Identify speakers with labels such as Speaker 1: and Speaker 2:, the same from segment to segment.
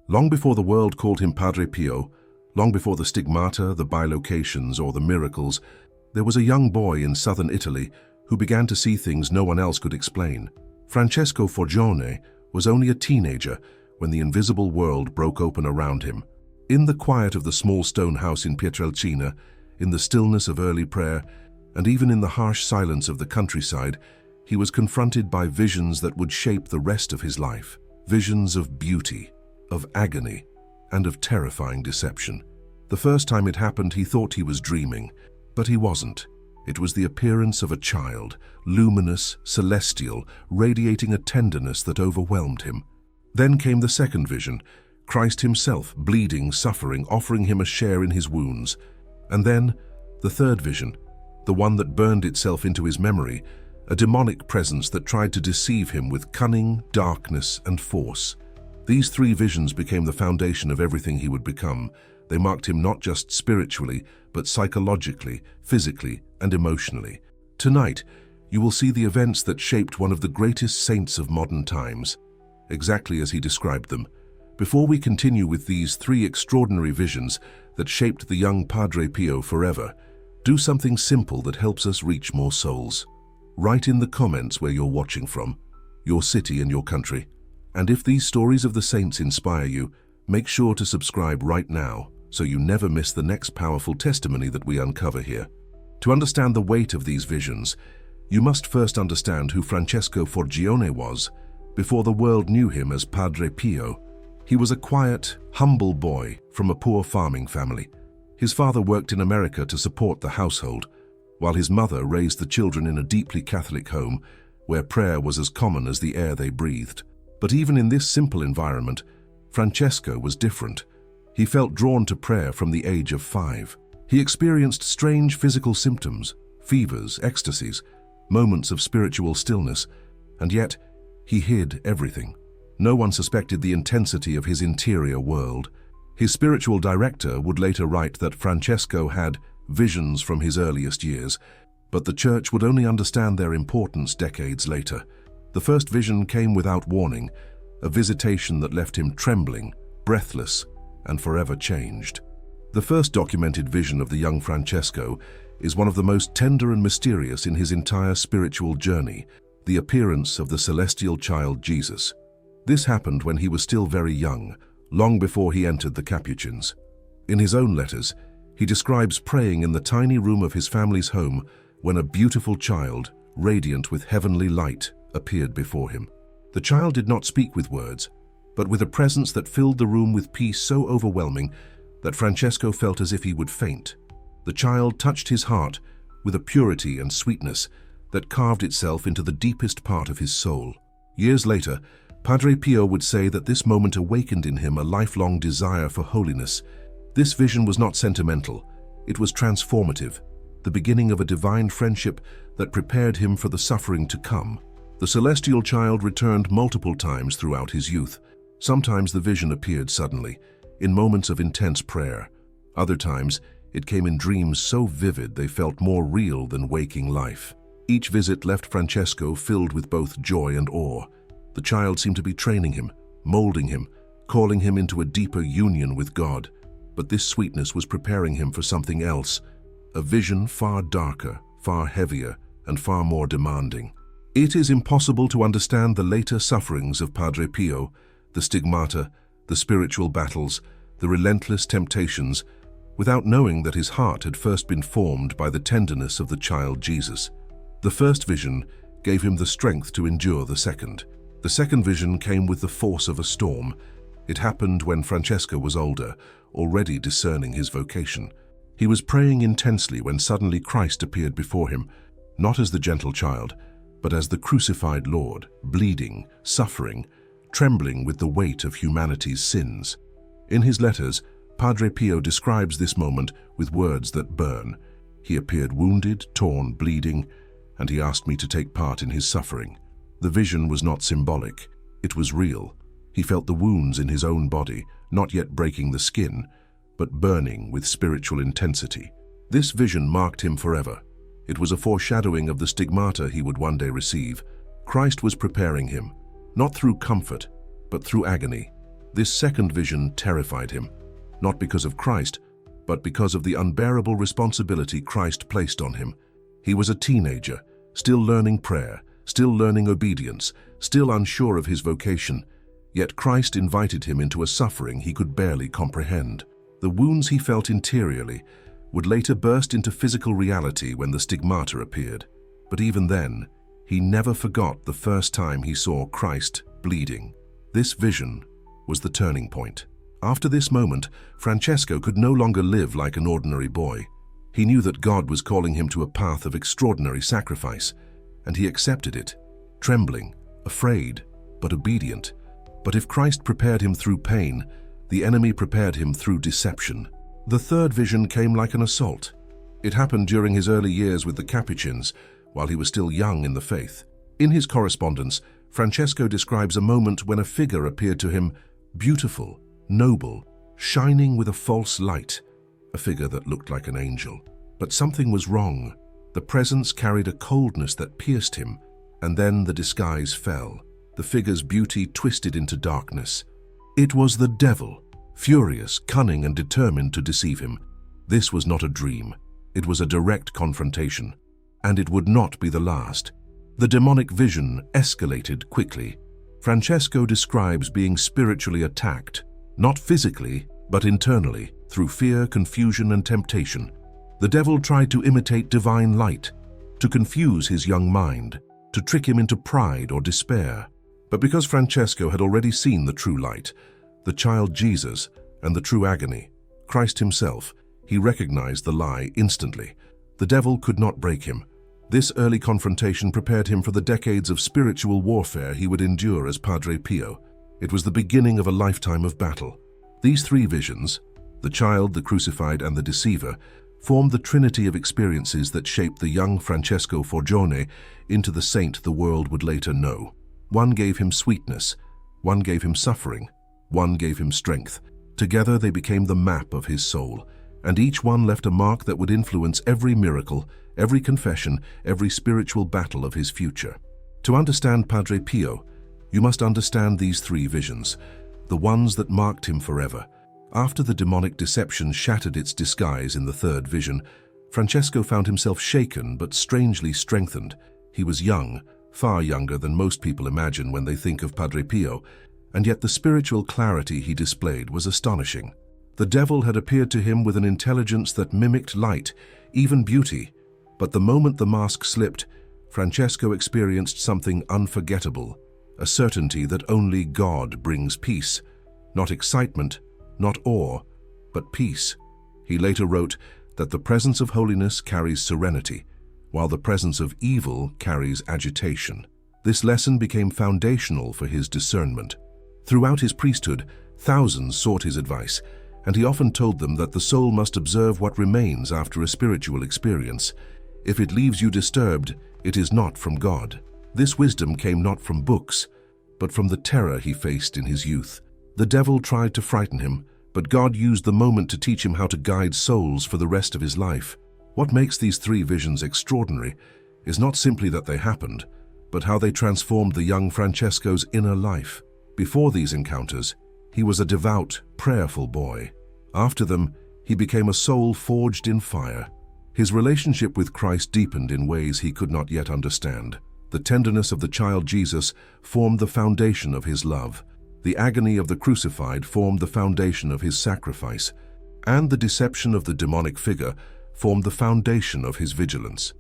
Speaker 1: Long before the world called him Padre Pio, long before the stigmata, the bilocations, or the miracles, there was a young boy in southern Italy who began to see things no one else could explain. Francesco Forgione was only a teenager when the invisible world broke open around him. In the quiet of the small stone house in Pietrelcina, in the stillness of early prayer, and even in the harsh silence of the countryside, he was confronted by visions that would shape the rest of his life. Visions of beauty, of agony, and of terrifying deception. The first time it happened, he thought he was dreaming, but he wasn't. It was the appearance of a child, luminous, celestial, radiating a tenderness that overwhelmed him. Then came the second vision, Christ himself, bleeding, suffering, offering him a share in his wounds. And then, the third vision, the one that burned itself into his memory, a demonic presence that tried to deceive him with cunning, darkness, and force. These three visions became the foundation of everything he would become. They marked him not just spiritually, but psychologically, physically, and emotionally. Tonight, you will see the events that shaped one of the greatest saints of modern times, exactly as he described them. Before we continue with these three extraordinary visions that shaped the young Padre Pio forever, do something simple that helps us reach more souls. Write in the comments where you're watching from, your city and your country. And if these stories of the saints inspire you, make sure to subscribe right now so you never miss the next powerful testimony that we uncover here. To understand the weight of these visions, you must first understand who Francesco Forgione was before the world knew him as Padre Pio. He was a quiet, humble boy from a poor farming family. His father worked in America to support the household, while his mother raised the children in a deeply Catholic home where prayer was as common as the air they breathed. But even in this simple environment, Francesco was different. He felt drawn to prayer from the age of 5. He experienced strange physical symptoms, fevers, ecstasies, moments of spiritual stillness, and yet he hid everything. No one suspected the intensity of his interior world. His spiritual director would later write that Francesco had visions from his earliest years, but the church would only understand their importance decades later. The first vision came without warning, a visitation that left him trembling, breathless, and forever changed. The first documented vision of the young Francesco is one of the most tender and mysterious in his entire spiritual journey, the appearance of the celestial child Jesus. This happened when he was still very young, long before he entered the Capuchins. In his own letters, he describes praying in the tiny room of his family's home when a beautiful child, radiant with heavenly light, appeared before him. The child did not speak with words, but with a presence that filled the room with peace so overwhelming that Francesco felt as if he would faint. The child touched his heart with a purity and sweetness that carved itself into the deepest part of his soul. Years later, Padre Pio would say that this moment awakened in him a lifelong desire for holiness. This vision was not sentimental, it was transformative, the beginning of a divine friendship that prepared him for the suffering to come. The celestial child returned multiple times throughout his youth. Sometimes the vision appeared suddenly, in moments of intense prayer. Other times, it came in dreams so vivid they felt more real than waking life. Each visit left Francesco filled with both joy and awe. The child seemed to be training him, molding him, calling him into a deeper union with God. But this sweetness was preparing him for something else, a vision far darker, far heavier, and far more demanding. It is impossible to understand the later sufferings of Padre Pio, the stigmata, the spiritual battles, the relentless temptations, without knowing that his heart had first been formed by the tenderness of the child Jesus. The first vision gave him the strength to endure the second. The second vision came with the force of a storm. It happened when Francesco was older, already discerning his vocation. He was praying intensely when suddenly Christ appeared before him, not as the gentle child, but as the crucified Lord, bleeding, suffering, trembling with the weight of humanity's sins. In his letters, Padre Pio describes this moment with words that burn. He appeared wounded, torn, bleeding, and he asked me to take part in his suffering. The vision was not symbolic, it was real. He felt the wounds in his own body, not yet breaking the skin, but burning with spiritual intensity. This vision marked him forever. It was a foreshadowing of the stigmata he would one day receive. Christ was preparing him, not through comfort, but through agony. This second vision terrified him, not because of Christ, but because of the unbearable responsibility Christ placed on him. He was a teenager, still learning prayer, still learning obedience, still unsure of his vocation, yet Christ invited him into a suffering he could barely comprehend. The wounds he felt interiorly would later burst into physical reality when the stigmata appeared. But even then, he never forgot the first time he saw Christ bleeding. This vision was the turning point. After this moment, Francesco could no longer live like an ordinary boy. He knew that God was calling him to a path of extraordinary sacrifice, and he accepted it, trembling, afraid, but obedient. But if Christ prepared him through pain, the enemy prepared him through deception. The third vision came like an assault. It happened during his early years with the Capuchins, while he was still young in the faith. In his correspondence, Francesco describes a moment when a figure appeared to him, beautiful, noble, shining with a false light, a figure that looked like an angel. But something was wrong. The presence carried a coldness that pierced him, and then the disguise fell. The figure's beauty twisted into darkness. It was the devil, furious, cunning, and determined to deceive him. This was not a dream. It was a direct confrontation, and it would not be the last. The demonic vision escalated quickly. Francesco describes being spiritually attacked, not physically, but internally, through fear, confusion, and temptation. The devil tried to imitate divine light, to confuse his young mind, to trick him into pride or despair. But because Francesco had already seen the true light, the child Jesus, and the true agony, Christ himself, he recognized the lie instantly. The devil could not break him. This early confrontation prepared him for the decades of spiritual warfare he would endure as Padre Pio. It was the beginning of a lifetime of battle. These three visions, the child, the crucified, and the deceiver, formed the trinity of experiences that shaped the young Francesco Forgione into the saint the world would later know. One gave him sweetness, one gave him suffering, one gave him strength. Together they became the map of his soul, and each one left a mark that would influence every miracle, every confession, every spiritual battle of his future. To understand Padre Pio, you must understand these three visions, the ones that marked him forever. After the demonic deception shattered its disguise in the third vision, Francesco found himself shaken but strangely strengthened. He was young, far younger than most people imagine when they think of Padre Pio, and yet the spiritual clarity he displayed was astonishing. The devil had appeared to him with an intelligence that mimicked light, even beauty. But the moment the mask slipped, Francesco experienced something unforgettable, a certainty that only God brings peace. Not excitement, not awe, but peace. He later wrote that the presence of holiness carries serenity, while the presence of evil carries agitation. This lesson became foundational for his discernment. Throughout his priesthood, thousands sought his advice, and he often told them that the soul must observe what remains after a spiritual experience. If it leaves you disturbed, it is not from God. This wisdom came not from books, but from the terror he faced in his youth. The devil tried to frighten him, but God used the moment to teach him how to guide souls for the rest of his life. What makes these three visions extraordinary is not simply that they happened, but how they transformed the young Francesco's inner life. Before these encounters, he was a devout, prayerful boy. After them, he became a soul forged in fire. His relationship with Christ deepened in ways he could not yet understand. The tenderness of the child Jesus formed the foundation of his love. The agony of the crucified formed the foundation of his sacrifice. And the deception of the demonic figure formed the foundation of his vigilance.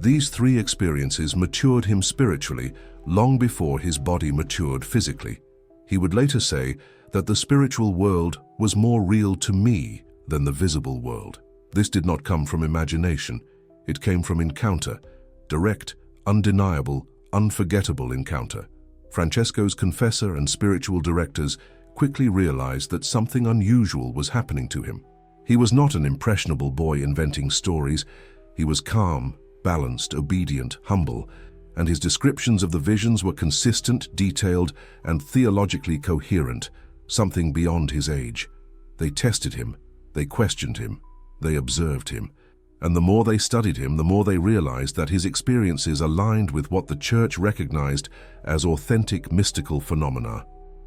Speaker 1: These three experiences matured him spiritually long before his body matured physically. He would later say that the spiritual world was more real to me than the visible world. This did not come from imagination. It came from encounter, direct, undeniable, unforgettable encounter. Francesco's confessor and spiritual directors quickly realized that something unusual was happening to him. He was not an impressionable boy inventing stories. He was calm, balanced, obedient, humble, and his descriptions of the visions were consistent, detailed, and theologically coherent, something beyond his age. They tested him, they questioned him, they observed him, and the more they studied him, the more they realized that his experiences aligned with what the Church recognized as authentic mystical phenomena.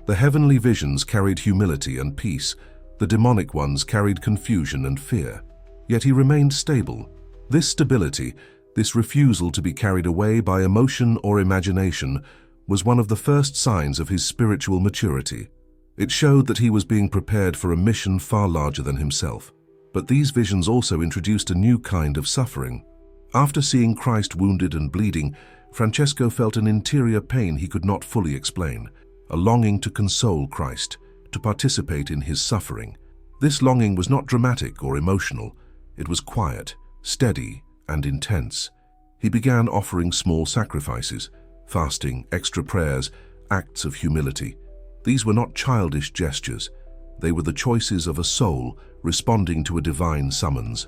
Speaker 1: The heavenly visions carried humility and peace. The demonic ones carried confusion and fear. Yet he remained stable. This stability, this refusal to be carried away by emotion or imagination, was one of the first signs of his spiritual maturity. It showed that he was being prepared for a mission far larger than himself. But these visions also introduced a new kind of suffering. After seeing Christ wounded and bleeding, Francesco felt an interior pain he could not fully explain, a longing to console Christ, to participate in his suffering. This longing was not dramatic or emotional. It was quiet, steady, and intense. He began offering small sacrifices, fasting, extra prayers, acts of humility. These were not childish gestures. They were the choices of a soul responding to a divine summons.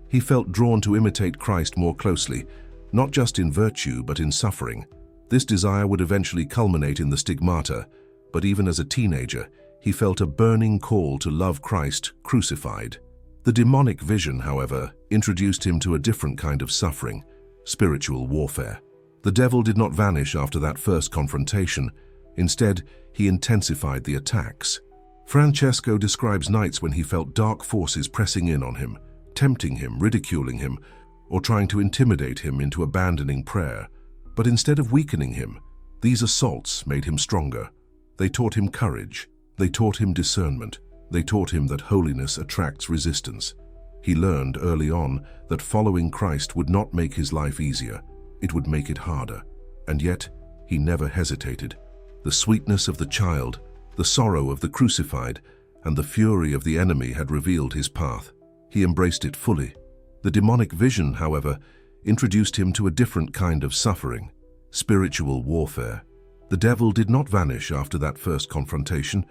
Speaker 1: He felt drawn to imitate Christ more closely, not just in virtue but in suffering. This desire would eventually culminate in the stigmata, but even as a teenager, he felt a burning call to love Christ crucified. The demonic vision, however, introduced him to a different kind of suffering, spiritual warfare. The devil did not vanish after that first confrontation. Instead, he intensified the attacks. Francesco describes nights when he felt dark forces pressing in on him, tempting him, ridiculing him, or trying to intimidate him into abandoning prayer. But instead of weakening him, these assaults made him stronger. They taught him courage. They taught him discernment. They taught him that holiness attracts resistance. He learned early on that following Christ would not make his life easier. It would make it harder. And yet, he never hesitated. The sweetness of the child, the sorrow of the crucified, and the fury of the enemy had revealed his path. He embraced it fully. The demonic vision, however, introduced him to a different kind of suffering, spiritual warfare. The devil did not vanish after that first confrontation.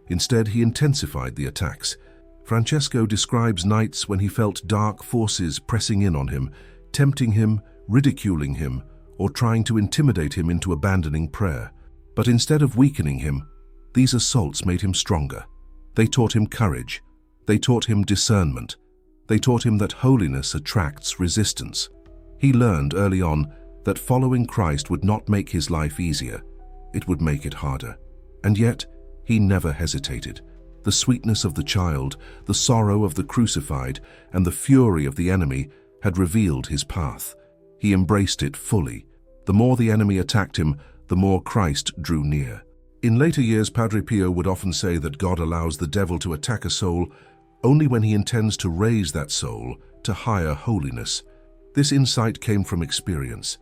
Speaker 1: Instead, he intensified the attacks. Francesco describes nights when he felt dark forces pressing in on him, tempting him, ridiculing him, or trying to intimidate him into abandoning prayer. But instead of weakening him, these assaults made him stronger. They taught him courage. They taught him discernment. They taught him that holiness attracts resistance. He learned early on that following Christ would not make his life easier. It would make it harder. And yet, he never hesitated. The sweetness of the child, the sorrow of the crucified, and the fury of the enemy had revealed his path. He embraced it fully. The more the enemy attacked him, the more Christ drew near. In later years, Padre Pio would often say that God allows the devil to attack a soul only when he intends to raise that soul to higher holiness. This insight came from experience.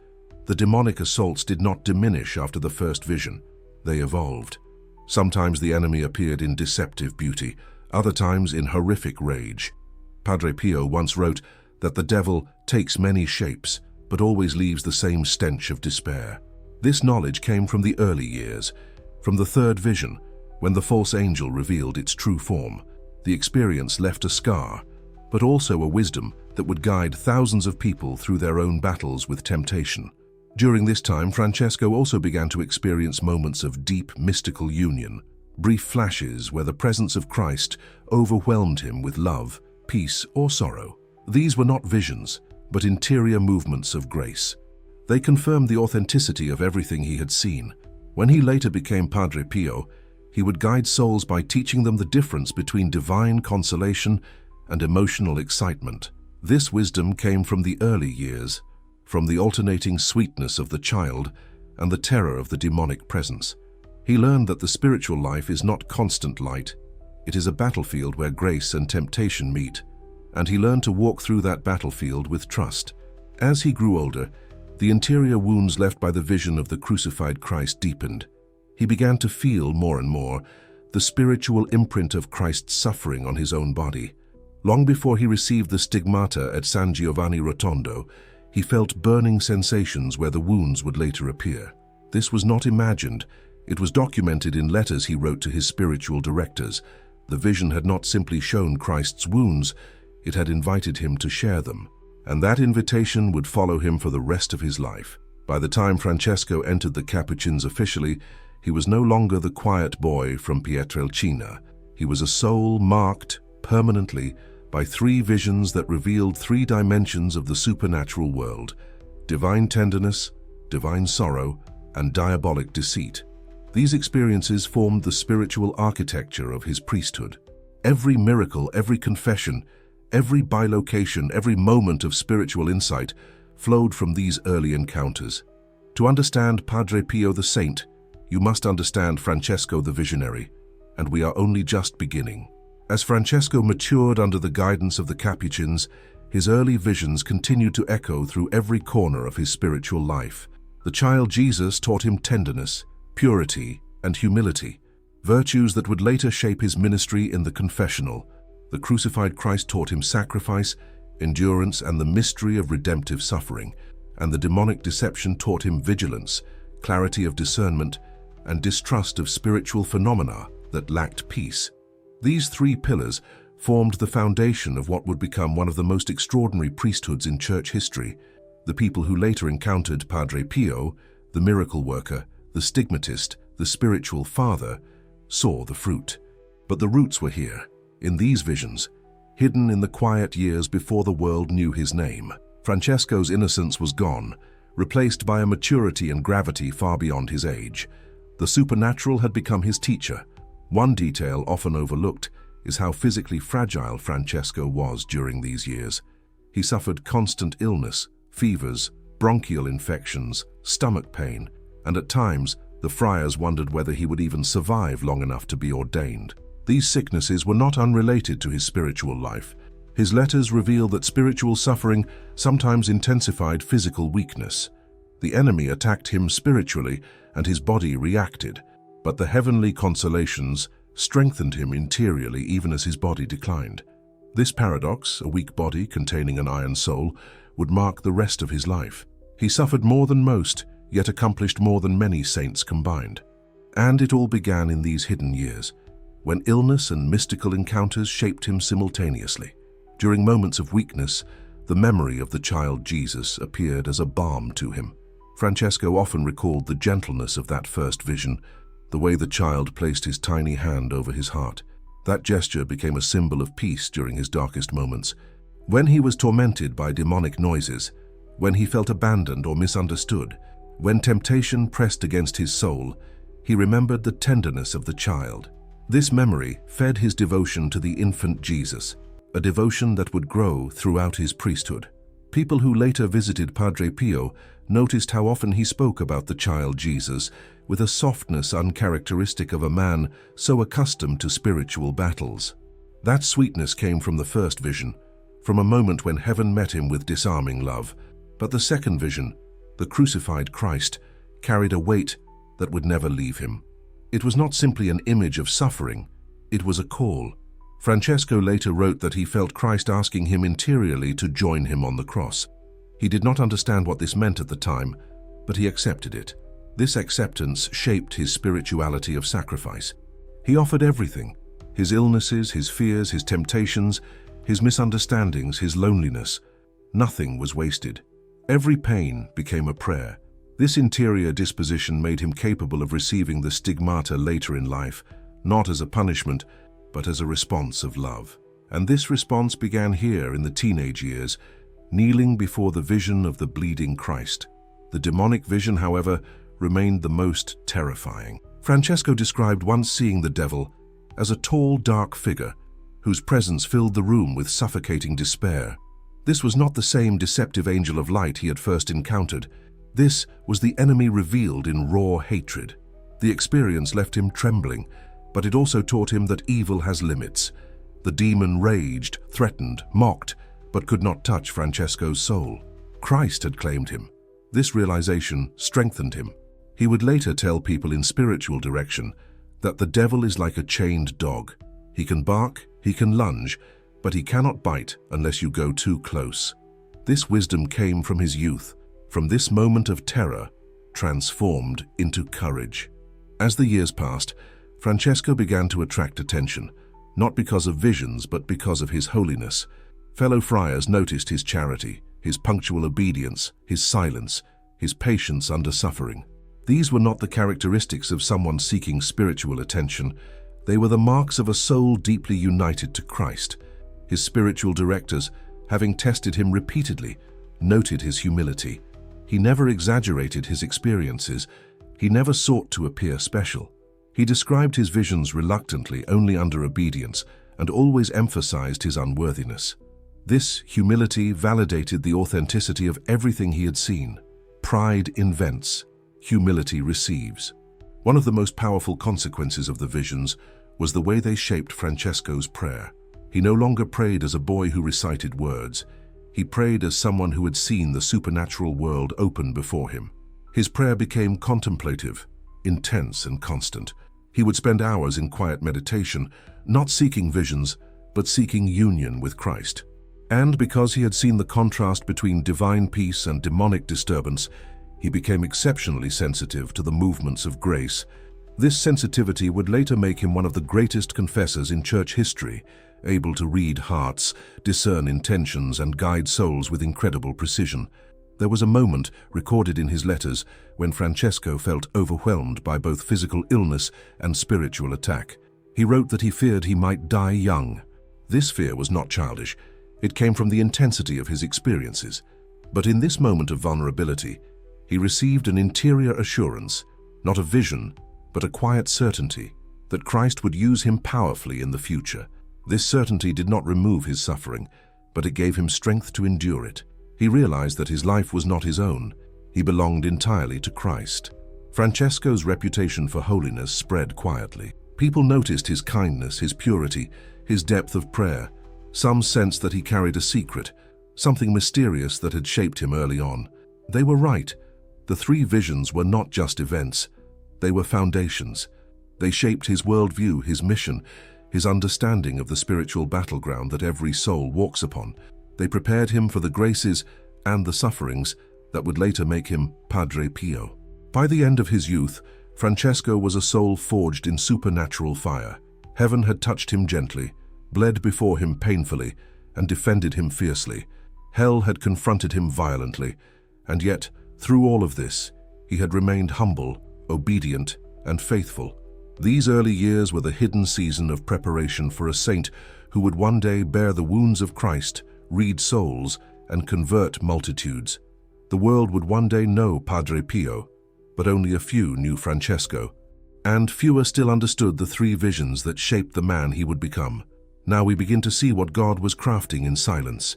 Speaker 1: The demonic assaults did not diminish after the first vision. They evolved. Sometimes the enemy appeared in deceptive beauty, other times in horrific rage. Padre Pio once wrote that the devil takes many shapes, but always leaves the same stench of despair. This knowledge came from the early years, from the third vision, when the false angel revealed its true form. The experience left a scar, but also a wisdom that would guide thousands of people through their own battles with temptation. During this time, Francesco also began to experience moments of deep mystical union, brief flashes where the presence of Christ overwhelmed him with love, peace, or sorrow. These were not visions, but interior movements of grace. They confirmed the authenticity of everything he had seen. When he later became Padre Pio, he would guide souls by teaching them the difference between divine consolation and emotional excitement. This wisdom came from the early years, from the alternating sweetness of the child and the terror of the demonic presence. He learned that the spiritual life is not constant light. It is a battlefield where grace and temptation meet, and he learned to walk through that battlefield with trust. As he grew older, the interior wounds left by the vision of the crucified Christ deepened. He began to feel more and more the spiritual imprint of Christ's suffering on his own body. Long before he received the stigmata at San Giovanni Rotondo, he felt burning sensations where the wounds would later appear. This was not imagined. It was documented in letters he wrote to his spiritual directors. The vision had not simply shown Christ's wounds, it had invited him to share them. And that invitation would follow him for the rest of his life. By the time Francesco entered the Capuchins officially, he was no longer the quiet boy from Pietrelcina. He was a soul marked permanently by three visions that revealed three dimensions of the supernatural world: divine tenderness, divine sorrow, and diabolic deceit. These experiences formed the spiritual architecture of his priesthood. Every miracle, every confession, every bilocation, every moment of spiritual insight flowed from these early encounters. To understand Padre Pio the saint, you must understand Francesco the visionary, and we are only just beginning. As Francesco matured under the guidance of the Capuchins, his early visions continued to echo through every corner of his spiritual life. The child Jesus taught him tenderness, purity, and humility, virtues that would later shape his ministry in the confessional. The crucified Christ taught him sacrifice, endurance, and the mystery of redemptive suffering, and the demonic deception taught him vigilance, clarity of discernment, and distrust of spiritual phenomena that lacked peace. These three pillars formed the foundation of what would become one of the most extraordinary priesthoods in church history. The people who later encountered Padre Pio, the miracle worker, the stigmatist, the spiritual father, saw the fruit. But the roots were here, in these visions, hidden in the quiet years before the world knew his name. Francesco's innocence was gone, replaced by a maturity and gravity far beyond his age. The supernatural had become his teacher. One detail often overlooked is how physically fragile Francesco was during these years. He suffered constant illness, fevers, bronchial infections, stomach pain, and at times the friars wondered whether he would even survive long enough to be ordained. These sicknesses were not unrelated to his spiritual life. His letters reveal that spiritual suffering sometimes intensified physical weakness. The enemy attacked him spiritually, and his body reacted, but the heavenly consolations strengthened him interiorly even as his body declined. This paradox, a weak body containing an iron soul, would mark the rest of his life. He suffered more than most, yet accomplished more than many saints combined. And it all began in these hidden years, when illness and mystical encounters shaped him simultaneously. During moments of weakness, the memory of the child Jesus appeared as a balm to him. Francesco often recalled the gentleness of that first vision, the way the child placed his tiny hand over his heart. That gesture became a symbol of peace during his darkest moments. When he was tormented by demonic noises, when he felt abandoned or misunderstood, when temptation pressed against his soul, he remembered the tenderness of the child. This memory fed his devotion to the infant Jesus, a devotion that would grow throughout his priesthood. People who later visited Padre Pio noticed how often he spoke about the child Jesus with a softness uncharacteristic of a man so accustomed to spiritual battles. That sweetness came from the first vision, from a moment when heaven met him with disarming love. But the second vision, the crucified Christ, carried a weight that would never leave him. It was not simply an image of suffering, it was a call. Francesco later wrote that he felt Christ asking him interiorly to join him on the cross. He did not understand what this meant at the time, but he accepted it. This acceptance shaped his spirituality of sacrifice. He offered everything: his illnesses, his fears, his temptations, his misunderstandings, his loneliness. Nothing was wasted. Every pain became a prayer. This interior disposition made him capable of receiving the stigmata later in life, not as a punishment, but as a response of love. And this response began here in the teenage years, kneeling before the vision of the bleeding Christ. The demonic vision, however, remained the most terrifying. Francesco described once seeing the devil as a tall, dark figure whose presence filled the room with suffocating despair. This was not the same deceptive angel of light he had first encountered. This was the enemy revealed in raw hatred. The experience left him trembling, but it also taught him that evil has limits. The demon raged, threatened, mocked, but could not touch Francesco's soul. Christ had claimed him. This realization strengthened him. He would later tell people in spiritual direction that the devil is like a chained dog. He can bark, he can lunge, but he cannot bite unless you go too close. This wisdom came from his youth, from this moment of terror, transformed into courage. As the years passed, Francesco began to attract attention, not because of visions, but because of his holiness. Fellow friars noticed his charity, his punctual obedience, his silence, his patience under suffering. These were not the characteristics of someone seeking spiritual attention. They were the marks of a soul deeply united to Christ. His spiritual directors, having tested him repeatedly, noted his humility. He never exaggerated his experiences, He never sought to appear special. He described his visions reluctantly, only under obedience, and always emphasized his unworthiness. This humility validated the authenticity of everything he had seen. Pride invents, humility receives. One of the most powerful consequences of the visions was the way they shaped Francesco's prayer. He no longer prayed as a boy who recited words. He prayed as someone who had seen the supernatural world open before him. His prayer became contemplative, intense and constant. He would spend hours in quiet meditation, not seeking visions, but seeking union with Christ. And because he had seen the contrast between divine peace and demonic disturbance, he became exceptionally sensitive to the movements of grace. This sensitivity would later make him one of the greatest confessors in church history, able to read hearts, discern intentions, and guide souls with incredible precision. There was a moment, recorded in his letters, when Francesco felt overwhelmed by both physical illness and spiritual attack. He wrote that he feared he might die young. This fear was not childish. It came from the intensity of his experiences. But in this moment of vulnerability, he received an interior assurance, not a vision, but a quiet certainty, that Christ would use him powerfully in the future. This certainty did not remove his suffering, but it gave him strength to endure it. He realized that his life was not his own. He belonged entirely to Christ. Francesco's reputation for holiness spread quietly. People noticed his kindness, his purity, his depth of prayer. Some sensed that he carried a secret, something mysterious that had shaped him early on. They were right. The three visions were not just events. They were foundations. They shaped his worldview, his mission, his understanding of the spiritual battleground that every soul walks upon. They prepared him for the graces and the sufferings that would later make him Padre Pio. By the end of his youth, Francesco was a soul forged in supernatural fire. Heaven had touched him gently, bled before him painfully, and defended him fiercely. Hell had confronted him violently, and yet, through all of this, he had remained humble, obedient, and faithful. These early years were the hidden season of preparation for a saint who would one day bear the wounds of Christ, read souls, and convert multitudes. The world would one day know Padre Pio, but only a few knew Francesco, and fewer still understood the three visions that shaped the man he would become. Now we begin to see what God was crafting in silence.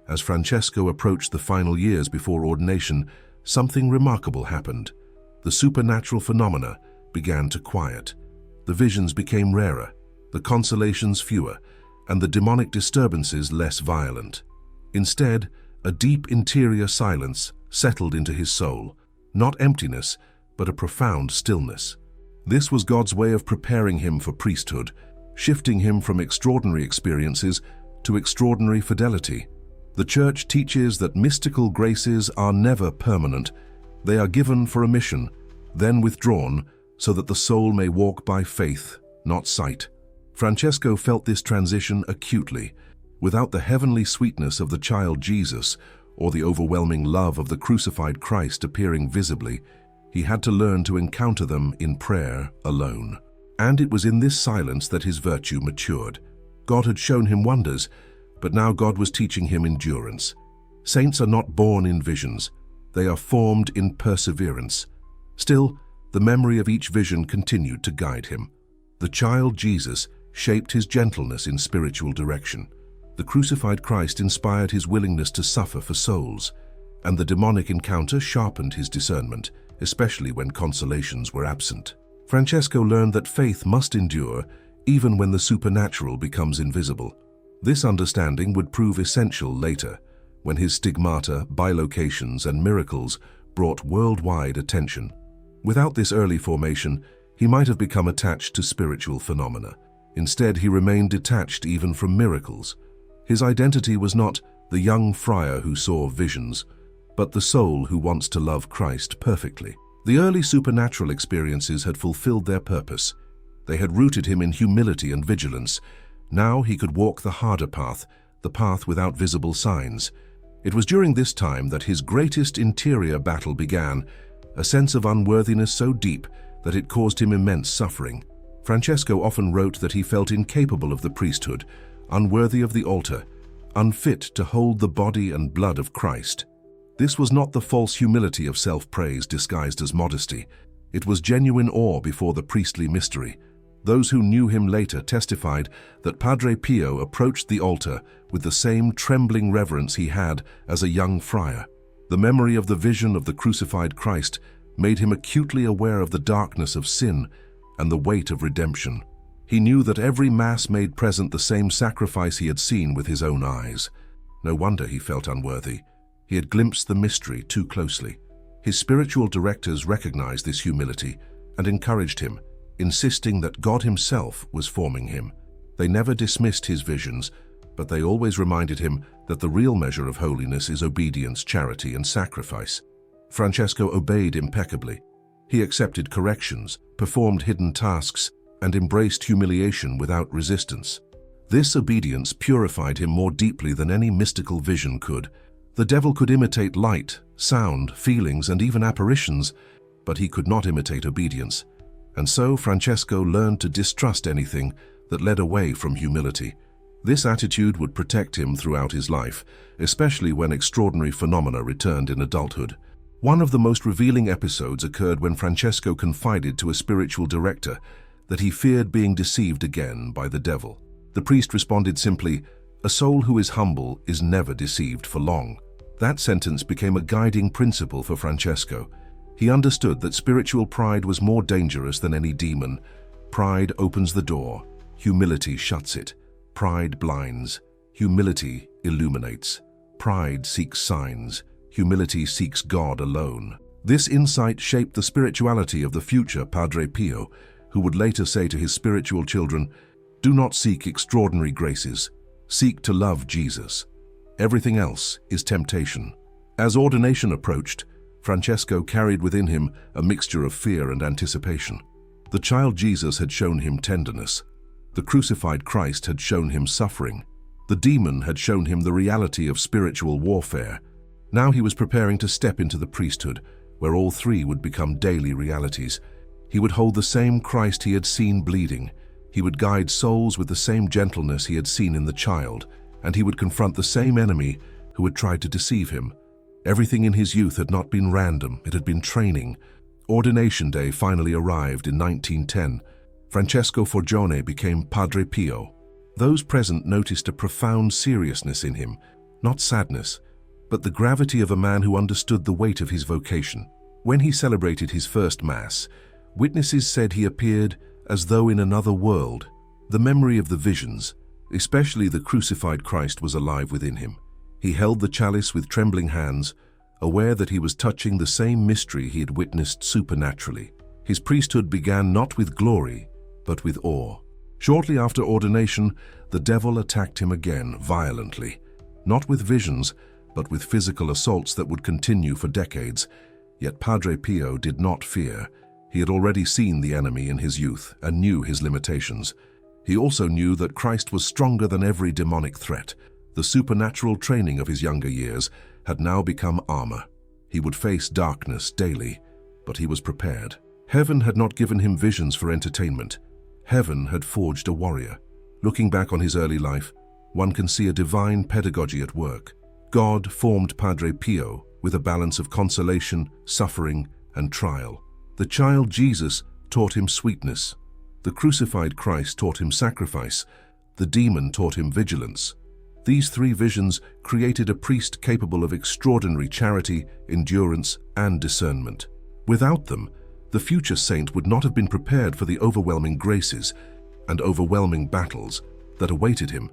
Speaker 1: As Francesco approached the final years before ordination, something remarkable happened. The supernatural phenomena began to quiet. The visions became rarer, the consolations fewer, and the demonic disturbances less violent. Instead, a deep interior silence settled into his soul, not emptiness, but a profound stillness. This was God's way of preparing him for priesthood, shifting him from extraordinary experiences to extraordinary fidelity. The Church teaches that mystical graces are never permanent. They are given for a mission, then withdrawn, so that the soul may walk by faith, not sight. Francesco felt this transition acutely. Without the heavenly sweetness of the child Jesus, or the overwhelming love of the crucified Christ appearing visibly, he had to learn to encounter them in prayer alone. And it was in this silence that his virtue matured. God had shown him wonders, but now God was teaching him endurance. Saints are not born in visions. They are formed in perseverance. Still, the memory of each vision continued to guide him. The child Jesus shaped his gentleness in spiritual direction. The crucified Christ inspired his willingness to suffer for souls, and the demonic encounter sharpened his discernment, especially when consolations were absent. Francesco learned that faith must endure even when the supernatural becomes invisible. This understanding would prove essential later, when his stigmata, bilocations, and miracles brought worldwide attention. Without this early formation, he might have become attached to spiritual phenomena. Instead, he remained detached even from miracles. His identity was not the young friar who saw visions, but the soul who wants to love Christ perfectly. The early supernatural experiences had fulfilled their purpose. They had rooted him in humility and vigilance. Now he could walk the harder path, the path without visible signs. It was during this time that his greatest interior battle began, a sense of unworthiness so deep that it caused him immense suffering. Francesco often wrote that he felt incapable of the priesthood, unworthy of the altar, unfit to hold the body and blood of Christ. This was not the false humility of self-praise disguised as modesty. It was genuine awe before the priestly mystery. Those who knew him later testified that Padre Pio approached the altar with the same trembling reverence he had as a young friar. The memory of the vision of the crucified Christ made him acutely aware of the darkness of sin and the weight of redemption. He knew that every Mass made present the same sacrifice he had seen with his own eyes. No wonder he felt unworthy. He had glimpsed the mystery too closely. His spiritual directors recognized this humility and encouraged him, insisting that God himself was forming him. They never dismissed his visions, but they always reminded him that the real measure of holiness is obedience, charity, and sacrifice. Francesco obeyed impeccably. He accepted corrections, performed hidden tasks, and embraced humiliation without resistance. This obedience purified him more deeply than any mystical vision could. The devil could imitate light, sound, feelings, and even apparitions, but he could not imitate obedience. And so Francesco learned to distrust anything that led away from humility. This attitude would protect him throughout his life, especially when extraordinary phenomena returned in adulthood. One of the most revealing episodes occurred when Francesco confided to a spiritual director that he feared being deceived again by the devil. The priest responded simply, "A soul who is humble is never deceived for long." That sentence became a guiding principle for Francesco. He understood that spiritual pride was more dangerous than any demon. Pride opens the door, humility shuts it. Pride blinds, humility illuminates. Pride seeks signs, humility seeks God alone. This insight shaped the spirituality of the future Padre Pio, who would later say to his spiritual children, "Do not seek extraordinary graces, seek to love Jesus. Everything else is temptation." As ordination approached, Francesco carried within him a mixture of fear and anticipation. The child Jesus had shown him tenderness. The crucified Christ had shown him suffering. The demon had shown him the reality of spiritual warfare. Now he was preparing to step into the priesthood, where all three would become daily realities. He would hold the same Christ he had seen bleeding. He would guide souls with the same gentleness he had seen in the child, and he would confront the same enemy who had tried to deceive him. Everything in his youth had not been random, it had been training. Ordination Day finally arrived in 1910. Francesco Forgione became Padre Pio. Those present noticed a profound seriousness in him, not sadness, but the gravity of a man who understood the weight of his vocation. When he celebrated his first Mass, witnesses said he appeared as though in another world. The memory of the visions, especially the crucified Christ, was alive within him. He held the chalice with trembling hands, aware that he was touching the same mystery he had witnessed supernaturally. His priesthood began not with glory, but with awe. Shortly after ordination, the devil attacked him again violently, not with visions, but with physical assaults that would continue for decades. Yet Padre Pio did not fear. He had already seen the enemy in his youth and knew his limitations. He also knew that Christ was stronger than every demonic threat. The supernatural training of his younger years had now become armor. He would face darkness daily, but he was prepared. Heaven had not given him visions for entertainment. Heaven had forged a warrior. Looking back on his early life, one can see a divine pedagogy at work. God formed Padre Pio with a balance of consolation, suffering, and trial. The child Jesus taught him sweetness. The crucified Christ taught him sacrifice. The demon taught him vigilance. These three visions created a priest capable of extraordinary charity, endurance, and discernment. Without them, the future saint would not have been prepared for the overwhelming graces and overwhelming battles that awaited him.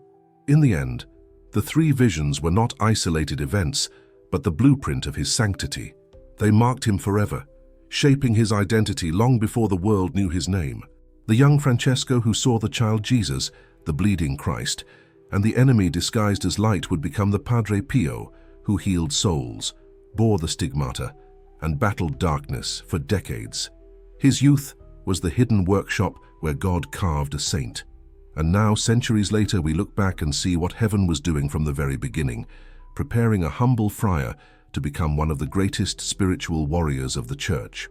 Speaker 1: In the end, the three visions were not isolated events, but the blueprint of his sanctity. They marked him forever, shaping his identity long before the world knew his name. The young Francesco who saw the child Jesus, the bleeding Christ, and the enemy disguised as light would become the Padre Pio, who healed souls, bore the stigmata, and battled darkness for decades. His youth was the hidden workshop where God carved a saint. And now, centuries later, we look back and see what heaven was doing from the very beginning, preparing a humble friar to become one of the greatest spiritual warriors of the Church.